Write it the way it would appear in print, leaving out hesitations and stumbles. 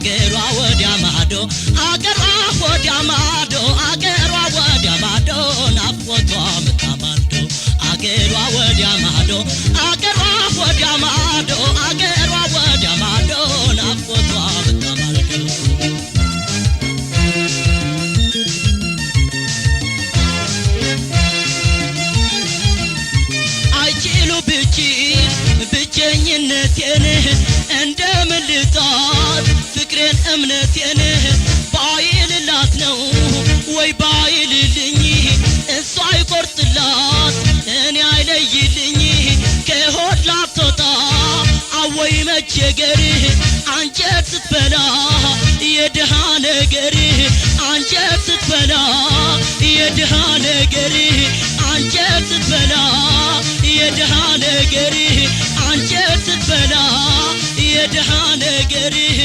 አገሯ ወዲያ ማዶ አገሯ ወዲያ ማዶ አገሯ ወዲያ ማዶ ናፍቆቷ መጣማዶ አገሯ ወዲያ ማዶ አገሯ ወዲያ ማዶ አገሯ ወዲያ ማዶ ናፍቆቷ መጣማዶ አይችሉ ብቸኝነቴን እንደምን ልጣት ፍቅሬን እምነቴን ባይልላት ነው ወይ ባይልልኝ እሷ አይቆርጥላት እኔ አይለይልኝ ከሆድ ላትወጣ አወይ መቸገር አንጀት ስትበላ የድሃ ነገር አንጀት ስትበላ የድሃ ነገር አንጀት ስትበላ የድሃ ነገር አንጀት ስትበላ የድሃ ነገር